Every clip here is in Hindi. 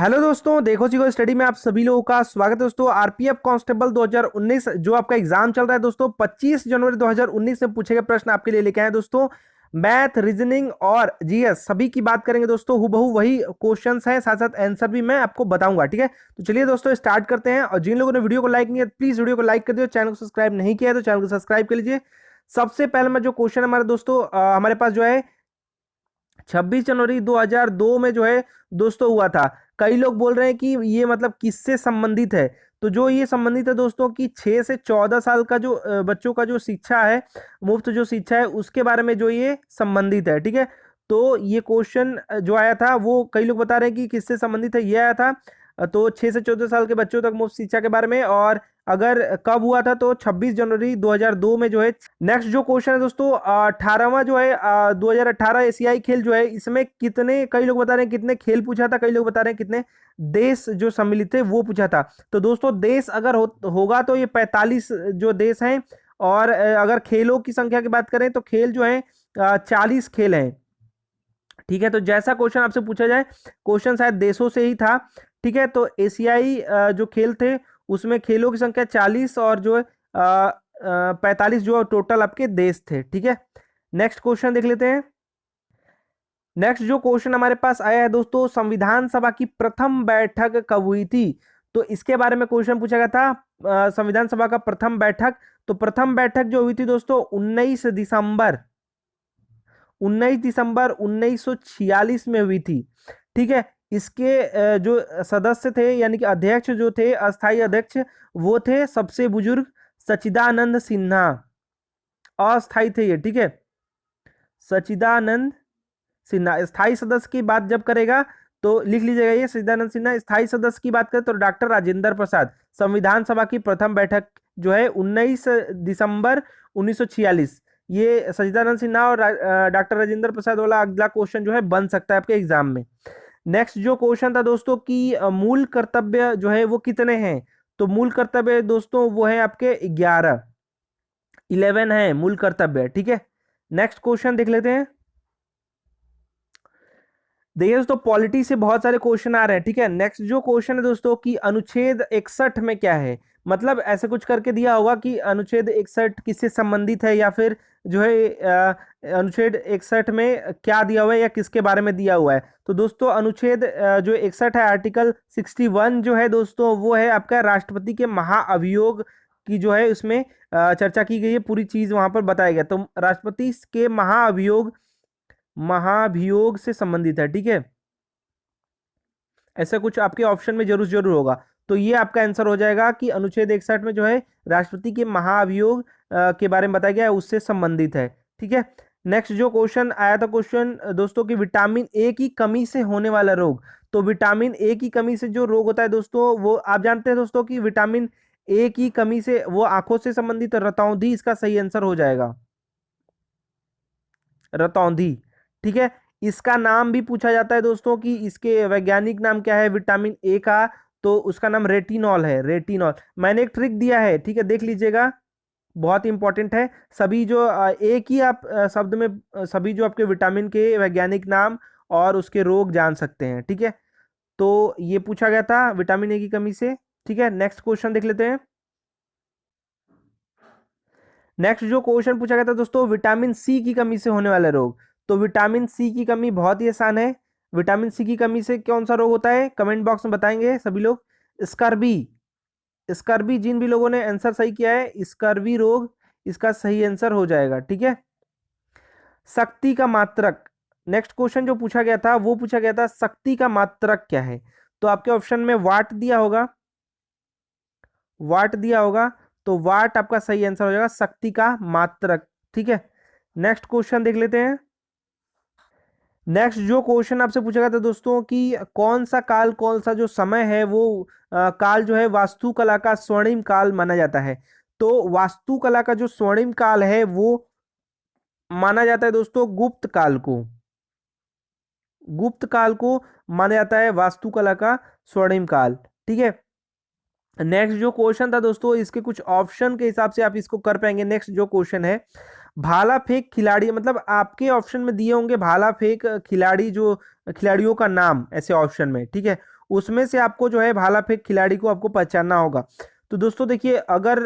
हेलो दोस्तों, देखो सीखो स्टडी में आप सभी लोगों का स्वागत है। दोस्तों आरपीएफ कांस्टेबल 2019 जो आपका एग्जाम चल रहा है दोस्तों 25 जनवरी 2019 में पूछे गए प्रश्न आपके लिए लेके आए दोस्तों। मैथ, रीजनिंग और जीएस सभी की बात करेंगे दोस्तों। हुबहू वही क्वेश्चंस हैं, साथ साथ आंसर भी मैं आपको बताऊंगा। ठीक है, तो चलिए दोस्तों स्टार्ट करते हैं। और जिन लोगों ने वीडियो को लाइक नहीं किया प्लीज वीडियो को लाइक कर दियो। चैनल को सब्सक्राइब नहीं किया है तो चैनल को सब्सक्राइब कर लीजिए। सबसे पहले मैं जो क्वेश्चन हमारे दोस्तों हमारे पास जो है 26 जनवरी 2002 में जो है दोस्तों हुआ था। कई लोग बोल रहे हैं कि ये मतलब किससे संबंधित है। तो जो ये संबंधित है दोस्तों कि 6 से 14 साल का जो बच्चों का जो शिक्षा है, मुफ्त जो शिक्षा है उसके बारे में जो ये संबंधित है। ठीक है, तो ये क्वेश्चन जो आया था वो कई लोग बता रहे हैं कि किससे संबंधित है। ये आया था तो 6 से 14 साल के बच्चों तक मुफ्त शिक्षा के बारे में। और अगर कब हुआ था तो 26 जनवरी 2002 में जो है। नेक्स्ट जो क्वेश्चन है दोस्तों 18वां जो है 2018 एशियाई खेल जो है इसमें कितने, कई लोग बता रहे हैं कितने खेल पूछा था, कई लोग बता रहे हैं कितने देश जो सम्मिलित थे वो पूछा था। तो दोस्तों देश अगर होगा तो ये 45 जो देश हैं। और अगर खेलों की संख्या की बात करें तो खेल जो है 40 खेल हैं। ठीक है, तो जैसा क्वेश्चन आपसे पूछा जाए, क्वेश्चन शायद देशों से ही था। ठीक है, तो एशियाई जो खेल थे उसमें खेलों की संख्या 40 और जो है 45 जो टोटल आपके देश थे। ठीक है, नेक्स्ट क्वेश्चन देख लेते हैं। नेक्स्ट जो क्वेश्चन हमारे पास आया है दोस्तों, संविधान सभा की प्रथम बैठक कब हुई थी। तो इसके बारे में क्वेश्चन पूछा गया था संविधान सभा का प्रथम बैठक। तो प्रथम बैठक जो हुई थी दोस्तों 19 दिसंबर 1946 में हुई थी। ठीक है, इसके जो सदस्य थे यानी कि अध्यक्ष जो थे, अस्थायी अध्यक्ष वो थे सबसे बुजुर्ग सच्चिदानंद सिन्हा। अस्थायी थे ये। ठीक है, सच्चिदानंद सिन्हा। स्थायी सदस्य की बात जब करेगा तो लिख लीजिएगा ये सच्चिदानंद सिन्हा। स्थायी सदस्य की बात करें तो डॉक्टर राजेंद्र प्रसाद। संविधान सभा की प्रथम बैठक जो है 19 दिसंबर 1946। ये सच्चिदानंद सिन्हा और डॉक्टर राजेंद्र प्रसाद वाला अगला क्वेश्चन जो है बन सकता है आपके एग्जाम में। नेक्स्ट जो क्वेश्चन था दोस्तों कि मूल कर्तव्य जो है वो कितने हैं। तो मूल कर्तव्य दोस्तों वो है आपके 11 है मूल कर्तव्य। ठीक है, नेक्स्ट क्वेश्चन देख लेते हैं। देखिए दोस्तों पॉलिटी से बहुत सारे क्वेश्चन आ रहे हैं। ठीक है, नेक्स्ट जो क्वेश्चन है दोस्तों कि अनुच्छेद 61 में क्या है। मतलब ऐसे कुछ करके दिया होगा कि अनुच्छेद 61 किससे संबंधित है, या फिर जो है अनुच्छेद 61 में क्या दिया हुआ है या किसके बारे में दिया हुआ है। तो दोस्तों अनुच्छेद जो 61 है, आर्टिकल 61 जो है दोस्तों वो है आपका राष्ट्रपति के महाअभियोग की जो है उसमें चर्चा की गई है। पूरी चीज वहां पर बताया गया। तो राष्ट्रपति के महाभियोग से संबंधित है। ठीक है, ऐसा कुछ आपके ऑप्शन में जरूर जरूर होगा। तो ये आपका आंसर हो जाएगा कि अनुच्छेद 61 में जो है राष्ट्रपति के महाअभियोग के बारे में बताया गया है, उससे संबंधित है। ठीक है, नेक्स्ट जो क्वेश्चन आया था क्वेश्चन दोस्तों कि विटामिन ए की कमी से होने वाला रोग। तो विटामिन ए की कमी से जो रोग होता है दोस्तों वो आप जानते हैं दोस्तों कि विटामिन ए की कमी से वो आंखों से संबंधित रतौंधी इसका सही आंसर हो जाएगा, रतौंधी। ठीक है, इसका नाम भी पूछा जाता है दोस्तों कि इसके वैज्ञानिक नाम क्या है विटामिन ए का। तो उसका नाम रेटिनॉल है, रेटिनॉल। मैंने एक ट्रिक दिया है, ठीक है, देख लीजिएगा, बहुत इंपॉर्टेंट है। सभी जो एक ही आप शब्द में सभी जो आपके विटामिन के वैज्ञानिक नाम और उसके रोग जान सकते हैं। ठीक है, तो ये पूछा गया था विटामिन ए की कमी से। ठीक है, नेक्स्ट क्वेश्चन देख लेते हैं। नेक्स्ट जो क्वेश्चन पूछा गया था दोस्तों विटामिन सी की कमी से होने वाले रोग। तो विटामिन सी की कमी बहुत ही आसान है। विटामिन सी की कमी से कौन सा रोग होता है कमेंट बॉक्स में बताएंगे सभी लोग। स्कर्वी। स्कर्वी, जिन भी लोगों ने आंसर सही किया है स्कर्वी रोग इसका सही आंसर हो जाएगा। ठीक है, शक्ति का मात्रक। नेक्स्ट क्वेश्चन जो पूछा गया था वो पूछा गया था शक्ति का मात्रक क्या है। तो आपके ऑप्शन में वाट दिया होगा, वाट दिया होगा, तो वाट आपका सही आंसर हो जाएगा, शक्ति का मात्रक। ठीक है, नेक्स्ट क्वेश्चन देख लेते हैं। नेक्स्ट जो क्वेश्चन आपसे पूछा गया था दोस्तों कि कौन सा काल, कौन सा जो समय है वो काल जो है वास्तुकला का स्वर्णिम काल माना जाता है। तो वास्तुकला का जो स्वर्णिम काल है वो माना जाता है दोस्तों गुप्त काल को। गुप्त काल को माना जाता है वास्तुकला का स्वर्णिम काल। ठीक है, नेक्स्ट जो क्वेश्चन था दोस्तों इसके कुछ ऑप्शन के हिसाब से आप इसको कर पाएंगे। नेक्स्ट जो क्वेश्चन है भाला फेंक खिलाड़ी, मतलब आपके ऑप्शन में दिए होंगे भाला फेंक खिलाड़ी जो खिलाड़ियों का नाम ऐसे ऑप्शन में। ठीक है, उसमें से आपको जो है भाला फेंक खिलाड़ी को आपको पहचानना होगा। तो दोस्तों देखिए, अगर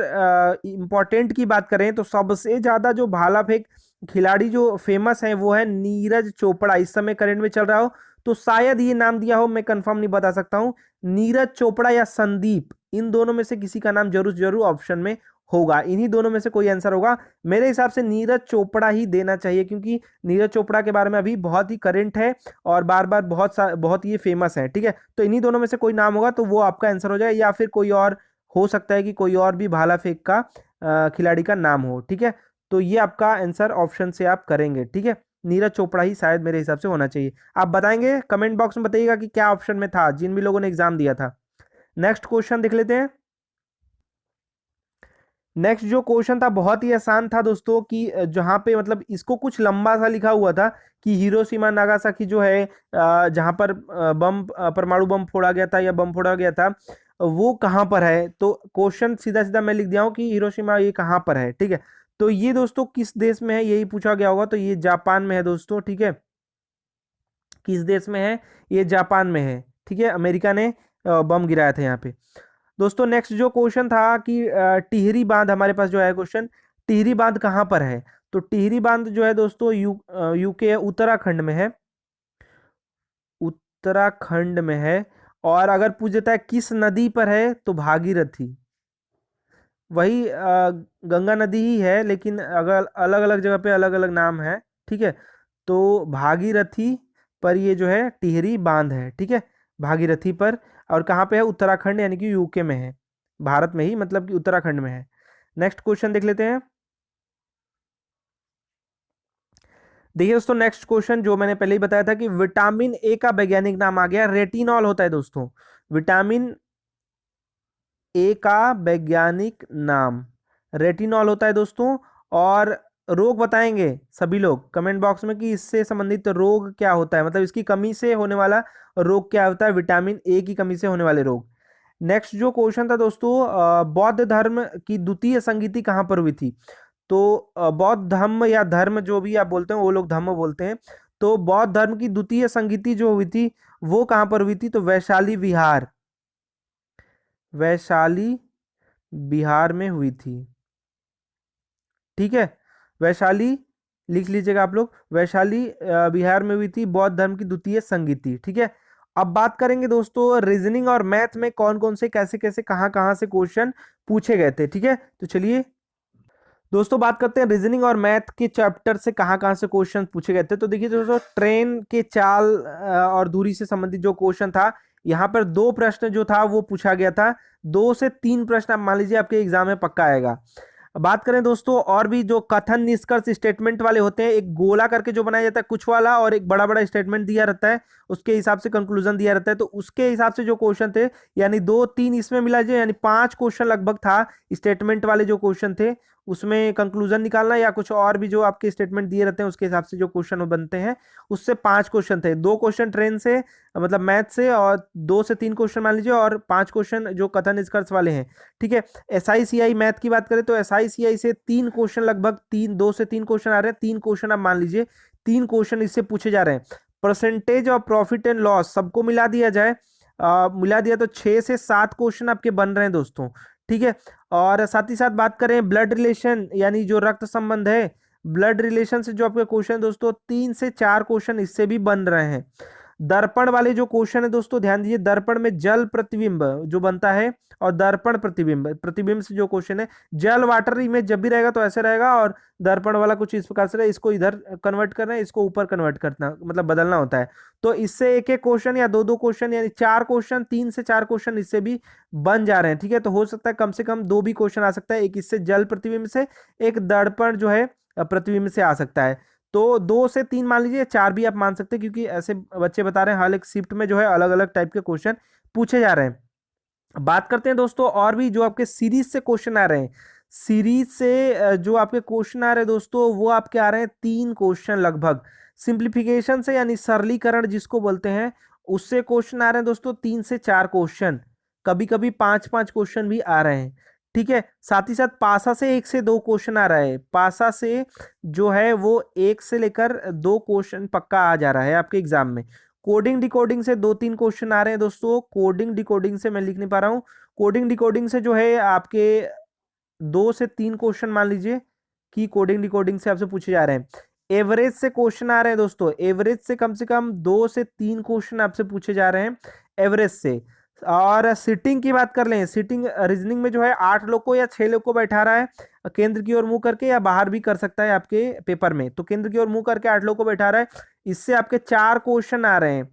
इम्पोर्टेंट की बात करें तो सबसे ज्यादा जो भाला फेंक खिलाड़ी जो फेमस है वो है नीरज चोपड़ा। इस समय करंट में चल रहा हो तो शायद ये नाम दिया हो, मैं कंफर्म नहीं बता सकता हूँ। नीरज चोपड़ा या संदीप, इन दोनों में से किसी का नाम जरूर जरूर ऑप्शन में होगा। इन्हीं दोनों में से कोई आंसर होगा। मेरे हिसाब से नीरज चोपड़ा ही देना चाहिए, क्योंकि नीरज चोपड़ा के बारे में अभी बहुत ही करंट है और बार बार बहुत ये फेमस है। ठीक है, तो इन्हीं दोनों में से कोई नाम होगा तो वो आपका आंसर हो जाए, या फिर कोई और हो सकता है कि कोई और भी भाला फेंक का खिलाड़ी का नाम हो। ठीक है, तो ये आपका आंसर ऑप्शन से आप करेंगे। ठीक है, नीरज चोपड़ा ही शायद मेरे हिसाब से होना चाहिए। आप बताएंगे, कमेंट बॉक्स में बताइएगा कि क्या ऑप्शन में था जिन भी लोगों ने एग्जाम दिया था। नेक्स्ट क्वेश्चन देख लेते हैं। नेक्स्ट जो क्वेश्चन था बहुत ही आसान था दोस्तों, कि जहां पे मतलब इसको कुछ लंबा सा लिखा हुआ था कि हिरोशिमा नागासाकी जो है जहां पर परमाणु बम फोड़ा गया था या बम फोड़ा गया था, वो कहाँ पर है। तो क्वेश्चन सीधा सीधा मैं लिख दिया हूँ कि हिरोशिमा ये कहाँ पर है। ठीक है, तो ये दोस्तों किस देश में है यही पूछा गया होगा, तो ये जापान में है दोस्तों। ठीक है, किस देश में है, ये जापान में है। ठीक है, अमेरिका ने बम गिराया था यहाँ पे। दोस्तों नेक्स्ट जो क्वेश्चन था कि टिहरी बांध, हमारे पास जो है क्वेश्चन, टिहरी बांध कहाँ पर है। तो टिहरी बांध जो है दोस्तों यूके उत्तराखंड में है, उत्तराखंड में है। और अगर पूछ देता है किस नदी पर है, तो भागीरथी, वही गंगा नदी ही है, लेकिन अगर अलग अलग जगह पे अलग अलग नाम है। ठीक है, तो भागीरथी पर ये जो है टिहरी बांध है। ठीक है, भागीरथी पर, और कहाँ पे है, उत्तराखंड यानी कि यूके में है, भारत में ही, मतलब कि उत्तराखंड में है। नेक्स्ट क्वेश्चन देख लेते हैं। देखिए दोस्तों, नेक्स्ट क्वेश्चन जो मैंने पहले ही बताया था कि विटामिन ए का वैज्ञानिक नाम आ गया, रेटिनॉल होता है दोस्तों। विटामिन ए का वैज्ञानिक नाम रेटिनॉल होता है दोस्तों। और रोग बताएंगे सभी लोग कमेंट बॉक्स में कि इससे संबंधित रोग क्या होता है, मतलब इसकी कमी से होने वाला रोग क्या होता है, विटामिन ए की कमी से होने वाले रोग। नेक्स्ट जो क्वेश्चन था दोस्तों, बौद्ध धर्म की द्वितीय संगीति कहाँ पर हुई थी। तो बौद्ध धम्म या धर्म जो भी आप बोलते हैं, वो लोग धम्म बोलते हैं। तो बौद्ध धर्म की द्वितीय संगीति जो हुई थी वो कहाँ पर हुई थी, तो वैशाली विहार, वैशाली बिहार में हुई थी। ठीक है, वैशाली लिख लीजिएगा आप लोग, वैशाली बिहार में हुई थी बौद्ध धर्म की द्वितीय संगीति। ठीक है, अब बात करेंगे दोस्तों रीजनिंग और मैथ में कौन कौन से कैसे कैसे कहाँ कहाँ से क्वेश्चन पूछे गए थे। ठीक है, तो चलिए दोस्तों बात करते हैं रीजनिंग और मैथ के चैप्टर से कहाँ कहाँ से क्वेश्चन पूछे गए थे। तो देखिए दोस्तों, ट्रेन के चाल और दूरी से संबंधित जो क्वेश्चन था, यहाँ पर 2 प्रश्न जो था वो पूछा गया था। 2 से 3 प्रश्न आप मान लीजिए आपके एग्जाम में पक्का आएगा। बात करें दोस्तों और भी जो कथन निष्कर्ष स्टेटमेंट वाले होते हैं, एक गोला करके जो बनाया जाता है कुछ वाला, और एक बड़ा बड़ा स्टेटमेंट दिया रहता है, उसके हिसाब से कंक्लूजन दिया रहता है। तो उसके हिसाब से जो क्वेश्चन थे, यानी 2 3 इसमें मिला जाए, यानी 5 क्वेश्चन लगभग था स्टेटमेंट वाले जो क्वेश्चन थे, उसमें कंक्लूजन निकालना या कुछ और भी जो आपके स्टेटमेंट दिए रहते हैं उसके हिसाब से जो क्वेश्चन बनते हैं, उससे 5 क्वेश्चन थे। 2 क्वेश्चन ट्रेन से मतलब मैथ से, और 2 से 3 क्वेश्चन मान लीजिए, और 5 क्वेश्चन जो कथन निष्कर्ष वाले हैं। ठीक है, SICI मैथ की बात करें तो SICI से 3 क्वेश्चन लगभग 2 से 3 क्वेश्चन आ रहे हैं। 3 क्वेश्चन आप मान लीजिए, 3 क्वेश्चन इससे पूछे जा रहे हैं। Percentage of profit and loss सबको मिला दिया जाए, मिला दिया तो 6 से 7 क्वेश्चन आपके बन रहे हैं दोस्तों। ठीक है, और साथ ही साथ बात करें ब्लड रिलेशन यानी जो रक्त संबंध है, ब्लड रिलेशन से जो आपके क्वेश्चन दोस्तों 3 से 4 क्वेश्चन इससे भी बन रहे हैं। दर्पण वाले जो क्वेश्चन है दोस्तों, ध्यान दीजिए, दर्पण में जल प्रतिबिंब जो बनता है और दर्पण प्रतिबिंब, प्रतिबिंब से जो क्वेश्चन है, जल वाटर इमेज जब भी रहेगा तो ऐसे रहेगा, और दर्पण वाला कुछ इस प्रकार से रहेगा, इसको इधर कन्वर्ट करना है, इसको ऊपर कन्वर्ट करना, मतलब बदलना होता है। तो इससे एक एक क्वेश्चन या 2 2 क्वेश्चन यानी 4 क्वेश्चन, 3 से 4 क्वेश्चन इससे भी बन जा रहे हैं। ठीक है, तो हो सकता है कम से कम 2 भी क्वेश्चन आ सकता है, एक इससे जल प्रतिबिंब से, एक दर्पण जो है प्रतिबिंब से आ सकता है। तो 2 से 3 मान लीजिए, 4 भी आप मान सकते हैं, क्योंकि ऐसे बच्चे बता रहे हैं हर एक शिफ्ट में जो है अलग अलग टाइप के क्वेश्चन पूछे जा रहे हैं। बात करते हैं दोस्तों और भी जो आपके सीरीज से क्वेश्चन आ रहे हैं। सीरीज से जो आपके क्वेश्चन आ रहे हैं दोस्तों, वो आपके आ रहे हैं 3 क्वेश्चन लगभग। सिंप्लीफिकेशन से यानी सरलीकरण जिसको बोलते हैं, उससे क्वेश्चन आ रहे हैं दोस्तों 3 से 4 क्वेश्चन, कभी कभी 5 5 क्वेश्चन भी आ रहे हैं। ठीक है, साथ ही साथ पासा से 1 से 2 क्वेश्चन आ रहा है, पासा से जो है वो 1 से लेकर 2 क्वेश्चन पक्का आ जा रहा है आपके एग्जाम में। कोडिंग डिकोडिंग से 2-3 क्वेश्चन आ रहे हैं दोस्तों। कोडिंग डिकोडिंग से मैं लिख नहीं पा रहा हूँ। कोडिंग डिकोडिंग से जो है आपके 2 से 3 क्वेश्चन मान लीजिए कि कोडिंग डिकोडिंग से आपसे पूछे जा रहे हैं। एवरेज से क्वेश्चन आ रहे हैं दोस्तों, एवरेज से कम 2 से 3 क्वेश्चन आपसे पूछे जा रहे हैं एवरेज से। और सिटिंग की बात कर लें, सिटिंग रीजनिंग में जो है 8 लोग को या 6 लोग को बैठा रहा है केंद्र की ओर मुंह करके, या बाहर भी कर सकता है आपके पेपर में। तो केंद्र की ओर मुंह करके 8 लोग को बैठा रहा है, इससे आपके 4 क्वेश्चन आ रहे हैं।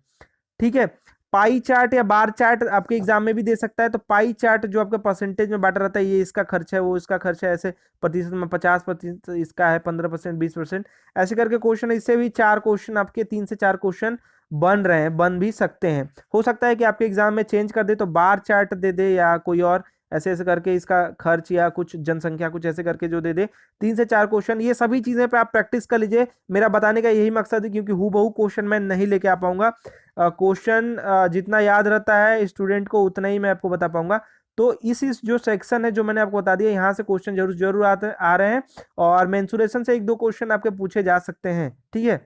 ठीक है, पाई चार्ट या बार चार्ट आपके एग्जाम में भी दे सकता है। तो पाई चार्ट जो आपका परसेंटेज में बांटा रहता है, ये इसका खर्च है, वो इसका खर्च है, ऐसे प्रतिशत में 50% इसका है, 15%, 20%, ऐसे करके क्वेश्चन। इससे भी 4 क्वेश्चन आपके 3 से 4 क्वेश्चन बन रहे हैं, बन भी सकते हैं। हो सकता है कि आपके एग्जाम में चेंज कर दे तो बार चार्ट दे दे, या कोई और ऐसे ऐसे करके इसका खर्च या कुछ जनसंख्या कुछ ऐसे करके जो दे दे। 3 से 4 क्वेश्चन, ये सभी चीजें पे आप प्रैक्टिस कर लीजिए। मेरा बताने का यही मकसद है, क्योंकि हूबहू क्वेश्चन मैं नहीं लेके आ पाऊंगा। क्वेश्चन जितना याद रहता है स्टूडेंट को उतना ही मैं आपको बता पाऊंगा। तो इस जो सेक्शन है जो मैंने आपको बता दिया, यहाँ से क्वेश्चन जरूर जरूर आ रहे हैं, और मेंसुरेशन से 1-2 क्वेश्चन आपके पूछे जा सकते हैं। ठीक है,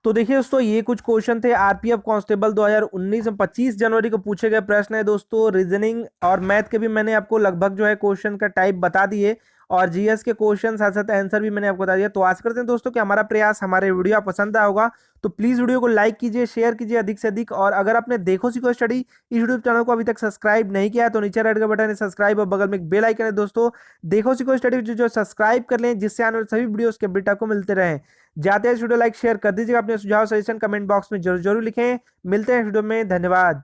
तो देखिए दोस्तों, ये कुछ क्वेश्चन थे आरपीएफ कांस्टेबल 2019 में 25 जनवरी को पूछे गए प्रश्न है दोस्तों। रीजनिंग और मैथ के भी मैंने आपको लगभग जो है क्वेश्चन का टाइप बता दिए, और जीएस के क्वेश्चन साथ साथ आंसर भी मैंने आपको बता दिया। तो आशा करते हैं दोस्तों कि हमारा प्रयास, हमारे वीडियो आप पसंद आया होगा। तो प्लीज वीडियो को लाइक कीजिए, शेयर कीजिए अधिक से अधिक। और अगर आपने देखो सीखो स्टडी इस यूट्यूब चैनल को अभी तक सब्सक्राइब नहीं किया है, तो नीचे रेड का बटन है सब्सक्राइब, और बगल में एक बेल आइकन है दोस्तों। देखो सीखो स्टडी जो सब्सक्राइब कर लें, जिससे आने वाले सभी वीडियोस के अपडेट आपको मिलते रहें। जाते हैं वीडियो लाइक शेयर कर दीजिएगा, अपने सुझाव सजेशन कमेंट बॉक्स में जरूर जरूर लिखें। मिलते हैं वीडियो में, धन्यवाद।